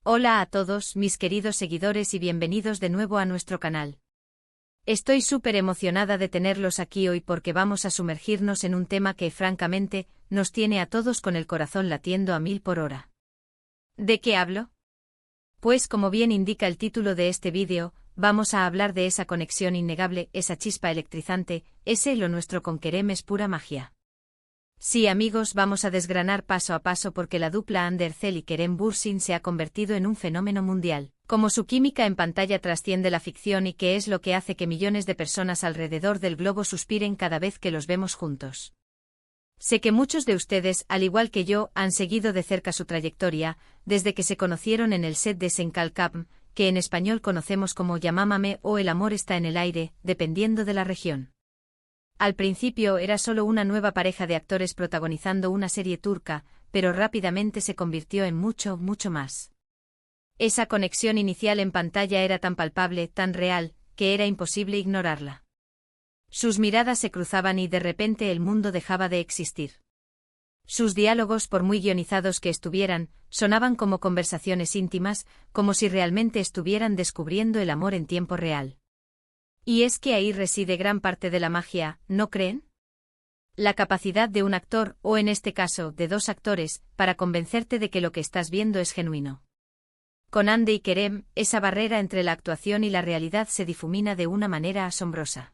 Hola a todos mis queridos seguidores y bienvenidos de nuevo a nuestro canal. Estoy súper emocionada de tenerlos aquí hoy porque vamos a sumergirnos en un tema que francamente nos tiene a todos con el corazón latiendo a 1000 por hora. ¿De qué hablo? Pues como bien indica el título de este vídeo, vamos a hablar de esa conexión innegable, esa chispa electrizante, ese lo nuestro con Kerem es pura magia. Sí amigos, vamos a desgranar paso a paso porque la dupla Ander Zel y Kerem Bürsin se ha convertido en un fenómeno mundial, como su química en pantalla trasciende la ficción y que es lo que hace que millones de personas alrededor del globo suspiren cada vez que los vemos juntos. Sé que muchos de ustedes, al igual que yo, han seguido de cerca su trayectoria, desde que se conocieron en el set de Senkalkam, que en español conocemos como Yamámame o El amor está en el aire, dependiendo de la región. Al principio era solo una nueva pareja de actores protagonizando una serie turca, pero rápidamente se convirtió en mucho, mucho más. Esa conexión inicial en pantalla era tan palpable, tan real, que era imposible ignorarla. Sus miradas se cruzaban y de repente el mundo dejaba de existir. Sus diálogos, por muy guionizados que estuvieran, sonaban como conversaciones íntimas, como si realmente estuvieran descubriendo el amor en tiempo real. Y es que ahí reside gran parte de la magia, ¿no creen? La capacidad de un actor, o en este caso, de dos actores, para convencerte de que lo que estás viendo es genuino. Con Ande y Kerem, esa barrera entre la actuación y la realidad se difumina de una manera asombrosa.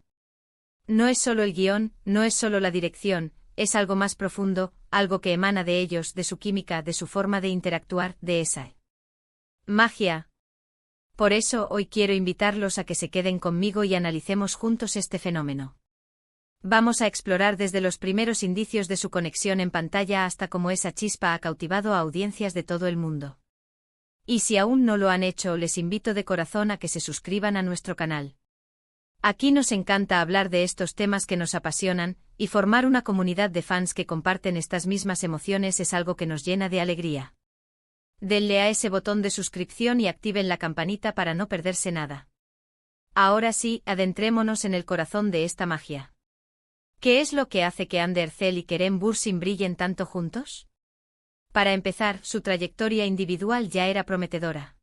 No es solo el guión, no es solo la dirección, es algo más profundo, algo que emana de ellos, de su química, de su forma de interactuar, de esa magia. Por eso hoy quiero invitarlos a que se queden conmigo y analicemos juntos este fenómeno. Vamos a explorar desde los primeros indicios de su conexión en pantalla hasta cómo esa chispa ha cautivado a audiencias de todo el mundo. Y si aún no lo han hecho, les invito de corazón a que se suscriban a nuestro canal. Aquí nos encanta hablar de estos temas que nos apasionan, y formar una comunidad de fans que comparten estas mismas emociones es algo que nos llena de alegría. Denle a ese botón de suscripción y activen la campanita para no perderse nada. Ahora sí, adentrémonos en el corazón de esta magia. ¿Qué es lo que hace que Ander Zel y Kerem Bürsin brillen tanto juntos? Para empezar, su trayectoria individual ya era prometedora.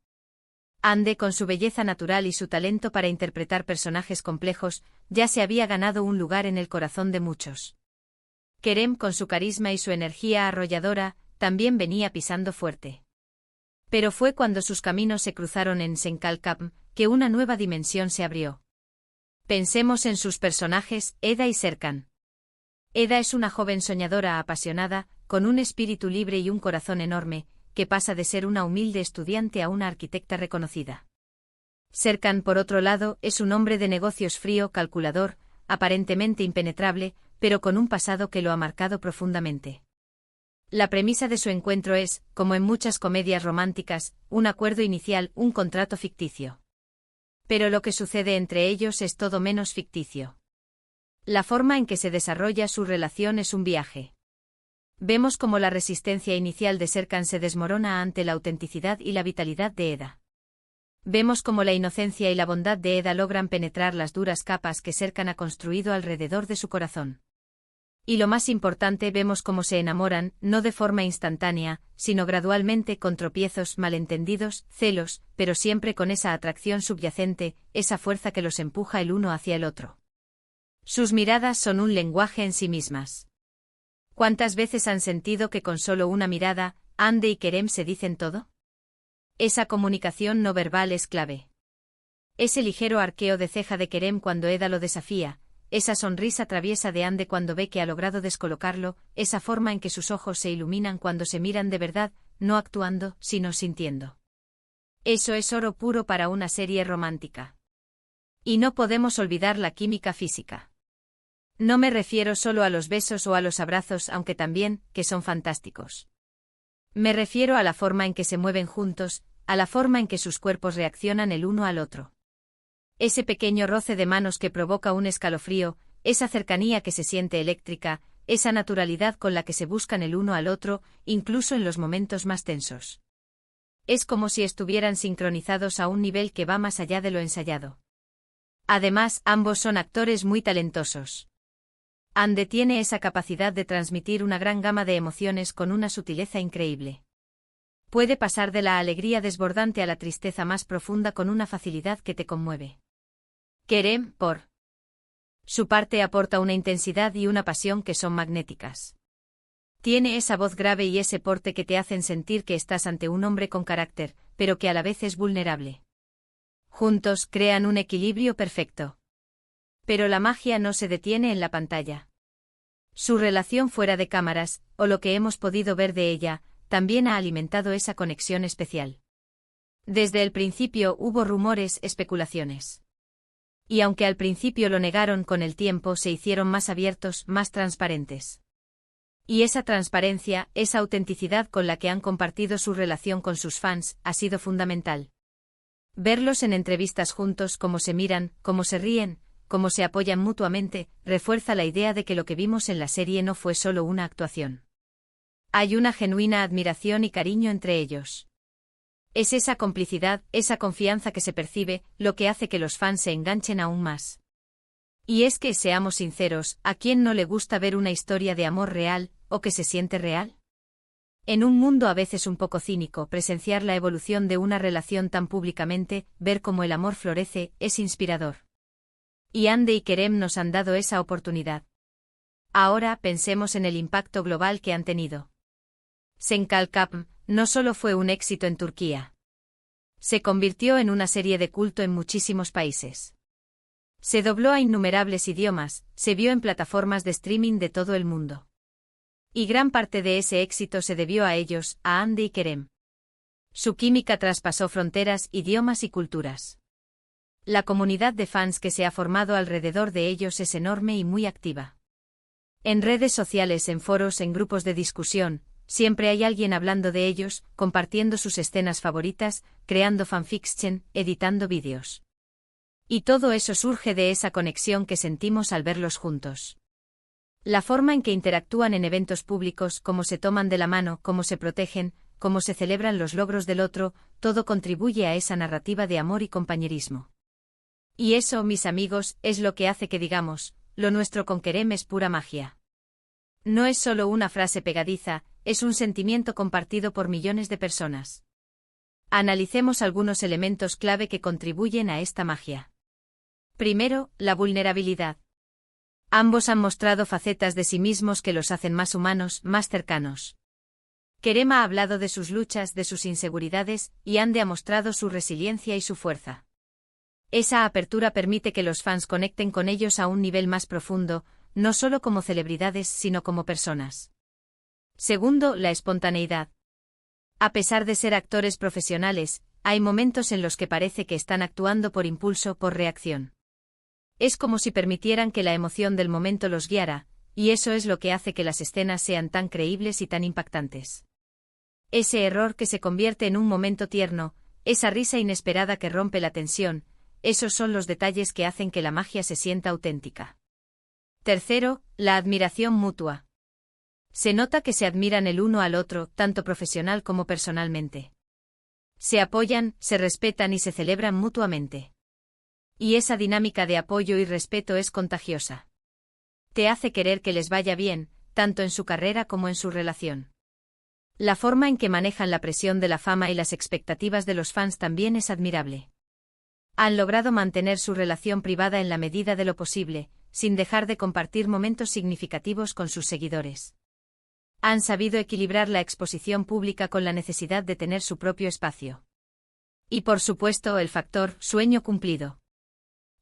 Ande, con su belleza natural y su talento para interpretar personajes complejos, ya se había ganado un lugar en el corazón de muchos. Kerem, con su carisma y su energía arrolladora, también venía pisando fuerte. Pero fue cuando sus caminos se cruzaron en Senkalkam, que una nueva dimensión se abrió. Pensemos en sus personajes, Eda y Serkan. Eda es una joven soñadora apasionada, con un espíritu libre y un corazón enorme, que pasa de ser una humilde estudiante a una arquitecta reconocida. Serkan, por otro lado, es un hombre de negocios frío, calculador, aparentemente impenetrable, pero con un pasado que lo ha marcado profundamente. La premisa de su encuentro es, como en muchas comedias románticas, un acuerdo inicial, un contrato ficticio. Pero lo que sucede entre ellos es todo menos ficticio. La forma en que se desarrolla su relación es un viaje. Vemos cómo la resistencia inicial de Serkan se desmorona ante la autenticidad y la vitalidad de Eda. Vemos cómo la inocencia y la bondad de Eda logran penetrar las duras capas que Serkan ha construido alrededor de su corazón. Y lo más importante, vemos cómo se enamoran, no de forma instantánea, sino gradualmente con tropiezos, malentendidos, celos, pero siempre con esa atracción subyacente, esa fuerza que los empuja el uno hacia el otro. Sus miradas son un lenguaje en sí mismas. ¿Cuántas veces han sentido que con solo una mirada, Ande y Kerem se dicen todo? Esa comunicación no verbal es clave. Ese ligero arqueo de ceja de Kerem cuando Eda lo desafía, esa sonrisa traviesa de Ande cuando ve que ha logrado descolocarlo, esa forma en que sus ojos se iluminan cuando se miran de verdad, no actuando, sino sintiendo. Eso es oro puro para una serie romántica. Y no podemos olvidar la química física. No me refiero solo a los besos o a los abrazos, aunque también, que son fantásticos. Me refiero a la forma en que se mueven juntos, a la forma en que sus cuerpos reaccionan el uno al otro. Ese pequeño roce de manos que provoca un escalofrío, esa cercanía que se siente eléctrica, esa naturalidad con la que se buscan el uno al otro, incluso en los momentos más tensos. Es como si estuvieran sincronizados a un nivel que va más allá de lo ensayado. Además, ambos son actores muy talentosos. Ande tiene esa capacidad de transmitir una gran gama de emociones con una sutileza increíble. Puede pasar de la alegría desbordante a la tristeza más profunda con una facilidad que te conmueve. Kerem, por su parte, aporta una intensidad y una pasión que son magnéticas. Tiene esa voz grave y ese porte que te hacen sentir que estás ante un hombre con carácter, pero que a la vez es vulnerable. Juntos crean un equilibrio perfecto. Pero la magia no se detiene en la pantalla. Su relación fuera de cámaras, o lo que hemos podido ver de ella, también ha alimentado esa conexión especial. Desde el principio hubo rumores, especulaciones. Y aunque al principio lo negaron, con el tiempo se hicieron más abiertos, más transparentes. Y esa transparencia, esa autenticidad con la que han compartido su relación con sus fans, ha sido fundamental. Verlos en entrevistas juntos, cómo se miran, cómo se ríen, cómo se apoyan mutuamente, refuerza la idea de que lo que vimos en la serie no fue solo una actuación. Hay una genuina admiración y cariño entre ellos. Es esa complicidad, esa confianza que se percibe, lo que hace que los fans se enganchen aún más. Y es que, seamos sinceros, ¿a quién no le gusta ver una historia de amor real, o que se siente real? En un mundo a veces un poco cínico, presenciar la evolución de una relación tan públicamente, ver cómo el amor florece, es inspirador. Y Hande y Kerem nos han dado esa oportunidad. Ahora pensemos en el impacto global que han tenido. Sen Kalkap no solo fue un éxito en Turquía. Se convirtió en una serie de culto en muchísimos países. Se dobló a innumerables idiomas, se vio en plataformas de streaming de todo el mundo. Y gran parte de ese éxito se debió a ellos, a Hande y Kerem. Su química traspasó fronteras, idiomas y culturas. La comunidad de fans que se ha formado alrededor de ellos es enorme y muy activa. En redes sociales, en foros, en grupos de discusión, siempre hay alguien hablando de ellos, compartiendo sus escenas favoritas, creando fanfiction, editando vídeos. Y todo eso surge de esa conexión que sentimos al verlos juntos. La forma en que interactúan en eventos públicos, cómo se toman de la mano, cómo se protegen, cómo se celebran los logros del otro, todo contribuye a esa narrativa de amor y compañerismo. Y eso, mis amigos, es lo que hace que digamos, lo nuestro con Kerem es pura magia. No es solo una frase pegadiza, es un sentimiento compartido por millones de personas. Analicemos algunos elementos clave que contribuyen a esta magia. Primero, la vulnerabilidad. Ambos han mostrado facetas de sí mismos que los hacen más humanos, más cercanos. Kerem ha hablado de sus luchas, de sus inseguridades, y Hande ha mostrado su resiliencia y su fuerza. Esa apertura permite que los fans conecten con ellos a un nivel más profundo, no solo como celebridades, sino como personas. Segundo, la espontaneidad. A pesar de ser actores profesionales, hay momentos en los que parece que están actuando por impulso, por reacción. Es como si permitieran que la emoción del momento los guiara, y eso es lo que hace que las escenas sean tan creíbles y tan impactantes. Ese error que se convierte en un momento tierno, esa risa inesperada que rompe la tensión, esos son los detalles que hacen que la magia se sienta auténtica. Tercero, la admiración mutua. Se nota que se admiran el uno al otro, tanto profesional como personalmente. Se apoyan, se respetan y se celebran mutuamente. Y esa dinámica de apoyo y respeto es contagiosa. Te hace querer que les vaya bien, tanto en su carrera como en su relación. La forma en que manejan la presión de la fama y las expectativas de los fans también es admirable. Han logrado mantener su relación privada en la medida de lo posible, sin dejar de compartir momentos significativos con sus seguidores. Han sabido equilibrar la exposición pública con la necesidad de tener su propio espacio. Y por supuesto el factor sueño cumplido.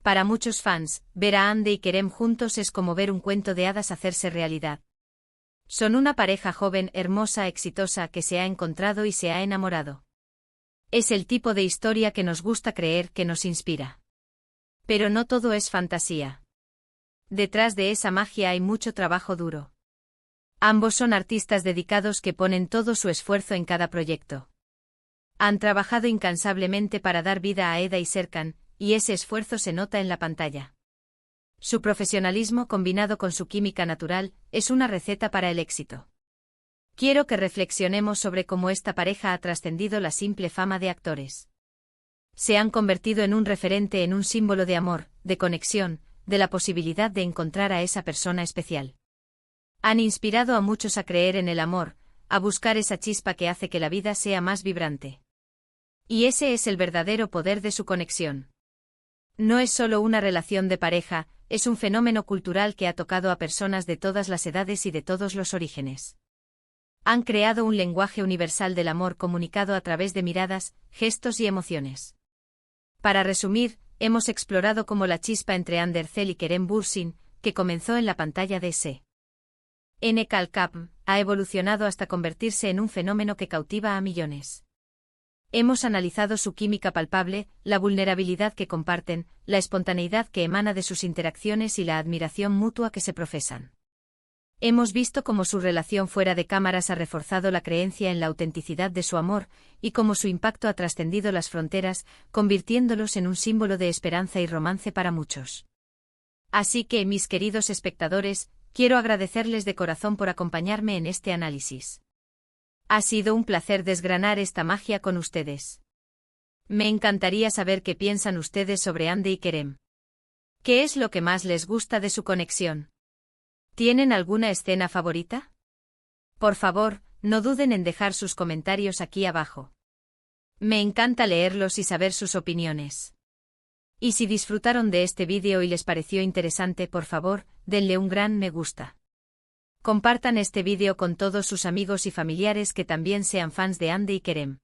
Para muchos fans, ver a Hande y Kerem juntos es como ver un cuento de hadas hacerse realidad. Son una pareja joven, hermosa, exitosa que se ha encontrado y se ha enamorado. Es el tipo de historia que nos gusta creer, que nos inspira. Pero no todo es fantasía. Detrás de esa magia hay mucho trabajo duro. Ambos son artistas dedicados que ponen todo su esfuerzo en cada proyecto. Han trabajado incansablemente para dar vida a Eda y Serkan, y ese esfuerzo se nota en la pantalla. Su profesionalismo combinado con su química natural es una receta para el éxito. Quiero que reflexionemos sobre cómo esta pareja ha trascendido la simple fama de actores. Se han convertido en un referente, en un símbolo de amor, de conexión, de la posibilidad de encontrar a esa persona especial. Han inspirado a muchos a creer en el amor, a buscar esa chispa que hace que la vida sea más vibrante. Y ese es el verdadero poder de su conexión. No es solo una relación de pareja, es un fenómeno cultural que ha tocado a personas de todas las edades y de todos los orígenes. Han creado un lenguaje universal del amor comunicado a través de miradas, gestos y emociones. Para resumir, hemos explorado cómo la chispa entre Andercel y Kerem Bürsin, que comenzó en la pantalla de S.N. Kalkapm, ha evolucionado hasta convertirse en un fenómeno que cautiva a millones. Hemos analizado su química palpable, la vulnerabilidad que comparten, la espontaneidad que emana de sus interacciones y la admiración mutua que se profesan. Hemos visto cómo su relación fuera de cámaras ha reforzado la creencia en la autenticidad de su amor, y cómo su impacto ha trascendido las fronteras, convirtiéndolos en un símbolo de esperanza y romance para muchos. Así que, mis queridos espectadores, quiero agradecerles de corazón por acompañarme en este análisis. Ha sido un placer desgranar esta magia con ustedes. Me encantaría saber qué piensan ustedes sobre Hande y Kerem. ¿Qué es lo que más les gusta de su conexión? ¿Tienen alguna escena favorita? Por favor, no duden en dejar sus comentarios aquí abajo. Me encanta leerlos y saber sus opiniones. Y si disfrutaron de este vídeo y les pareció interesante, por favor, denle un gran me gusta. Compartan este vídeo con todos sus amigos y familiares que también sean fans de Hande y Kerem.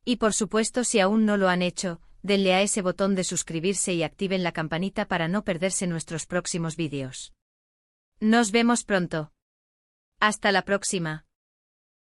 Y por supuesto, si aún no lo han hecho, denle a ese botón de suscribirse y activen la campanita para no perderse nuestros próximos vídeos. Nos vemos pronto. Hasta la próxima.